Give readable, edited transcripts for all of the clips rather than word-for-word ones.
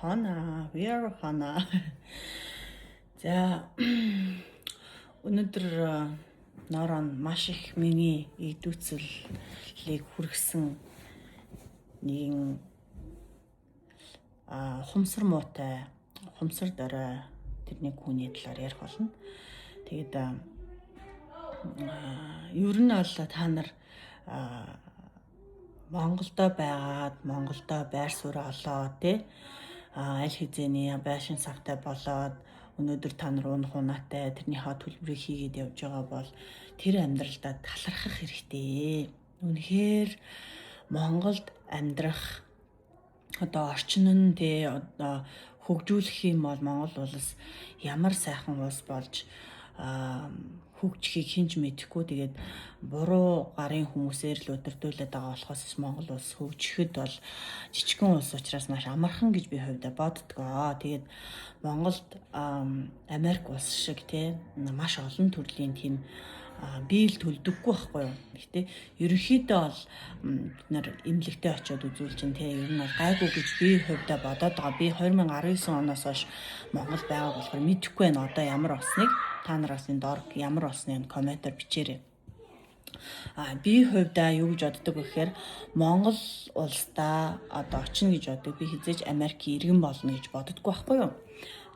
Хана, we are Hana. За өнөөдөр норон маш их миний идүүцлийг хүргэсэн нэгэн хумсар муутай, хумсар дорой тэрний хүний талаар ярих болно. Тэгээд ер нь бол та нар Монголдо байгаад, Монголдо байр суурь олоод тий аль хэзээний байшин савтай болоод өнөөдөр та нар унах унаатай тэрнийхээ төлбөрийг хийгээд явж байгаа бол тэр амьдралдаа талархах хэрэгтэй. Үнэхээр Монголд амьдрах одоо орчин нь тий одоо хөгжүүлэх юм бол Монгол улс ямар сайхан улс болж хөгжихийг хинж мэдэхгүй тэгээд буруу гарын хүмүүсээр л өдөрдүүлээд байгаа болохоос Монгол улс хөгжихэд бол жижигхэн улс учраас маш амархан гэж би хувьдаа боддгоо. Тэгээд Монголд Америк улс шиг тий маш олон төрлийн тийм биел төлдөггүй байхгүй юу. Гэхдээ ерөнхийдөө бол бид нар эмнэлэгтээ очиод үзүүл чинь тий ер нь бол гайгүй гэж би хувьдаа бодоод байгаа. Би 2019 оноос хойш Монгол байгаа болохоор мэдэхгүй байна одоо ямар болсныг. Та нараас энэ доор ямар болсныг комментээр бичээрэй. Би хувьдаа юу гэж боддог вэ гэхээр Монгол улсдаа одоо очино гэж боддог. Би хизээж Америкийн иргэн болно гэж боддоггүй байхгүй юу.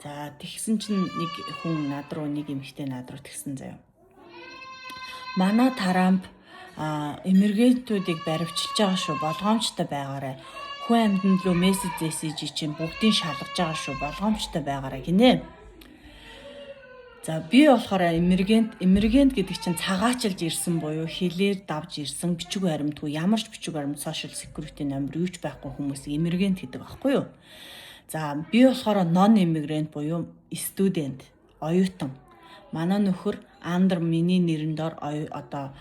За тэгсэн чинь нэг хүн над руу нэг эмэгтэй над руу тэгсэн заяа. Манай Трамп эмигрантуудыг баривчилж байгаа шүү, болгоомжтой байгаарай. Хүн амьтанд лөө мессеж чинь бүгдийг шалгаж байгаа шүү, болгоомжтой байгаарай гинэ. За би болохоор эмигрант гэдэг чинь цагаачилж ирсэн буюу хилээр давж ирсэн бичиг баримтгүй ямар ч бичиг баримт social security number юу ч байхгүй хүмүүсийг эмигрант гэдэг байхгүй юу. За би болохоор non immigrant буюу студент, оюутан. Манай нөхөр Андр миний нэрэн дор одоо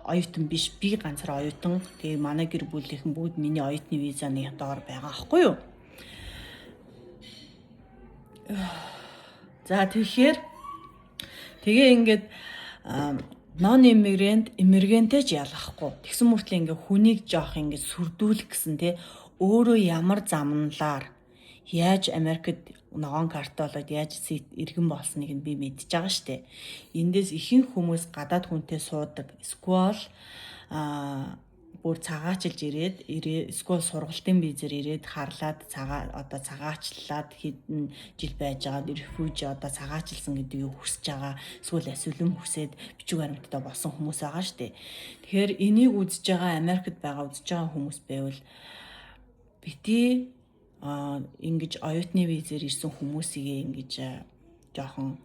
оюутан биш би ганцаар оюутан. Тэгээ манай гэр бүлийнхэн бүгд миний оюутны визаны доор байгаа байхгүй юу. За тэгэхээр ингээд non immigrant иммигрантэж ялгахгүй. Тэгсэн мөртлөө ингээ хүнийг жоох ингээ сүрдүүлэх гэсэн те өөрөө ямар замналаар яаж Америкт ногоон карт болоод яаж иргэн болсныг нь би мэдчихэж байгаа штэ. Эндээс ихэнх хүмүүс гадаад хүнтэй суудаг. Эсвэл бүр цагаачилж ирээд эсвэл сургалтын визээр ирээд харлаад цагаачлаад хэдэн жил байж байгаа рефьюж одоо цагаачилсан гэдгийг хүсэж байгаа. Эсвэл асилум хүсээд бичиг баримттай болсон хүмүүс байгаа штэ. Тэгэхээр энийг үзэж байгаа Америкт байгаа үзэж байгаа хүмүүс байвал бити ингэж оюутны визээр ирсэн хүмүүсийг ингэж жоохон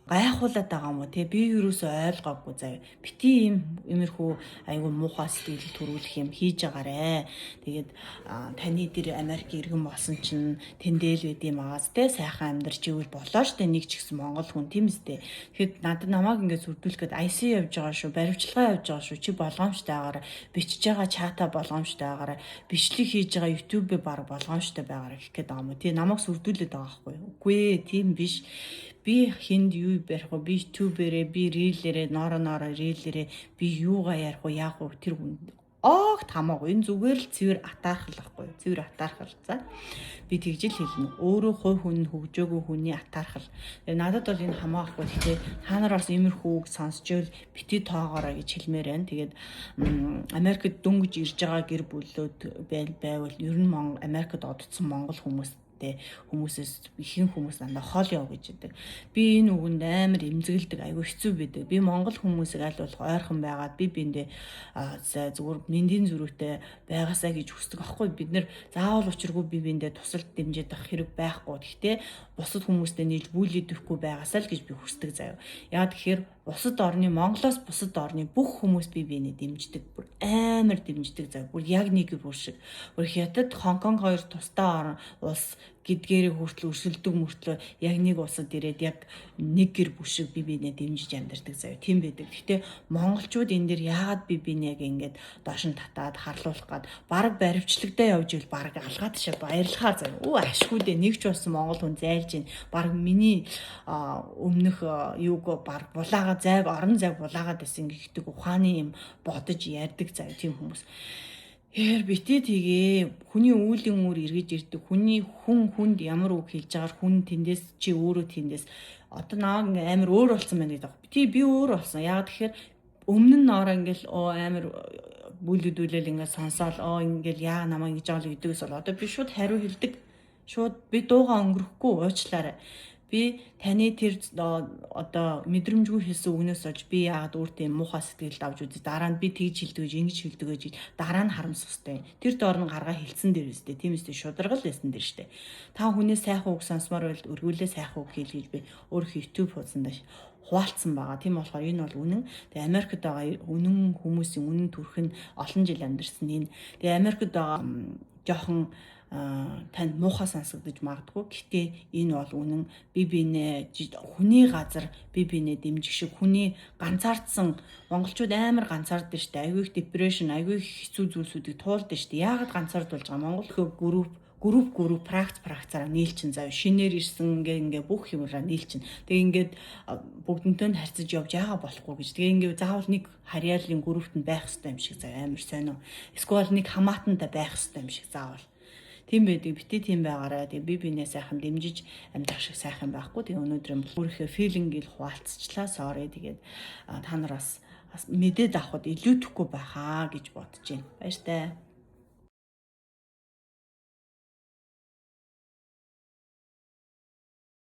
гайхуулаад байгаа юм уу те би юусоо ойлгоогүй заяа бити иймэрхүү айгу муухай сэтгэл төрүүлэх юм хийж агаарэ. Тэгээд таны дээр Америк иргэн болсон чинь тэндэл байд юм ааз те сайхан амьдарч ивэл болоо штэ нэг ч гэсэн Монгол хүн тийм үстэй. Тэгэхэд надад намайг ингээд сүрдүүлэхэд IC явж байгаа шүү, баривчилгаа явж байгаа шүү, чи болгоомжтой байгаарай, бичиж байгаа чата болгоомжтой байгаарай, бичлэг хийж байгаа YouTube-ээр баг болгоомжтой байгаарай гэх гээд байгаа юм уу те намайг сүрдүүлээд байгаа байхгүй юу. Үгүй ээ тийм биш. Би хинд юу барих вэ? Би ютуберээ, би рилээрээ, ноороо рилээрээ би юугаа ярих вэ? Яах вэ? Тэр хүн огт хамаагүй. Энэ зүгээр л цэвэр атаархал байхгүй юу? Цэвэр атаархал. За. Би тэгж л хэлнэ. Өөрөө хувь хүн хөгжөөгөө хүний атаархал. Тэгээ надад бол энэ хамаахгүй. Гэхдээ та нар бас иймэрхүү үг сонсч ивэл бити тоогоорой гэж хэлмээр байна. Тэгээд Америкт дөнгөж ирж байгаа гэр бүлүүд байвал ер нь Америкт одцсон монгол хүмүүсээс ихэнх хүмүүс дандаа хол яв гэж байдаг. Би энэ үгэнд амар эмзэгэлдэг, айгүй хэцүү байдаг. Би монгол хүмүүсийг аль болох ойрхон байгаад би биэндээ зүгээр мэндийн зүрхтэй байгаасаа гэж хүсдэг аахгүй. Бид нэр заавал учиргүй би биэндээ тусалд дэмжиж авах хэрэг байхгүй. Гэхдээ бусад хүмүүстэй нийлж бүлийдэхгүй байгаасаа л гэж би хүсдэг заяа. Яагаад гэхээр Монголоос бусад орны бүх хүмүүс би биенээ дэмждэг. Бүр амар дэмждэг заяа. Бүр яг нэг бүр шиг. Бүр Хятад, Хонконг хоёр тусдаа улс гэдгээрээ хүртэл өрсөлдөг мөртлөө яг нэг улсад ирээд яг нэг гэр бүл шиг би биенээ дэмжиж амьдардаг заяа. Тийм байдаг. Гэхдээ монголчууд энэ дэр яагаад би биенээ яг ингэж доош нь татаад харлуулах гад баг баривчлагтаа явж ивэл баг алгаад ташаа баярлахаа заяа. Ашгүй дээ нэг ч болсон монгол хүн зайлж ийн баг миний өмнөх юуг баг орон зайг булаагаад байсан гэдэг ухааны юм бодож ярьдаг заяа тийм хүмүүс. Яар бити тэгээ хүний үүлийн үр эргэж ирдэг. Хүнд ямар үг хэлж байгаагаар хүн тэндээс чи өөрөө тэндээс одоо наа ингээ амар өөр болсон байна гэдэг. Би өөр болсон. Яагаад тэгэхээр өмнө нь ороо ингээл амар бүлэдүүлэл ингээ сонсоол ингээл яа намаа ингэж байгаа л гэдэгс бол одоо би шууд хариу хэлдэг. Шууд би дуугаа өнгөрөхгүй уучлаарай. Би таны тэр одоо мэдрэмжгүй хэлсэн үгнээс олж би яагаад өөр тийм муухай сэтгэлд авч үзээ. Дараа нь би тэгж хэлдэг гэж ингэж хэлдэг гэж дараа нь харамсах хэвээр. Тэр доор нь гаргаа хэлсэн дээр үстэй. Тийм үстэй шударгал байсан дээр штэ. Та хүнээс сайхан үг сонсомоор байл өргүүлээ сайхан үг хэл гэж би өөрөө YouTube хуудсанд хуваалцсан байгаа. Тийм болохоор энэ бол үнэн. Тэгээ Америкт байгаа үнэн хүмүүсийн үнэн төрх нь олон жил амьдэрсэн энэ. Тэгээ Америкт байгаа жоохон танд муухай сонсогдож магадгүй. Гэхдээ энэ бол үнэн. Би бинээ хүний газар би бинээ дэмжих шиг хүний ганцаардсан монголчууд амар ганцаардаг штэ. Айгүй их депрешн, айгүй их хэцүү зүйлсүүдийг туулдаг штэ. Яагаад ганцаардуулж байгаа? Монгол групп практикаараа нийлчин заяа шинээр ирсэн ингээ бүх юмраа нийлчин. Тэгээ ингээд бүгдөнтэй нь харьцаж явж яага болохгүй гэж. Тэгээ ингээ заавал нэг харьяалын группт нь байх хэрэгтэй юм шиг заяа амар сонио. Эсвэл нэг хамаатантай байх хэрэгтэй юм шиг заавал. Тийм байдаг. Бити тийм байгаарай. Тэгээ би бинээ сайхан дэмжиж амьдрах шиг сайхан байхгүй. Тэгээ өнөөдөр өөрийнхөө филингийг хуваалцчихлаа. Sorry. Тэгээд та нар бас мэдээд авахд илүүдэхгүй байхаа гэж бодож байна. Баяр таа.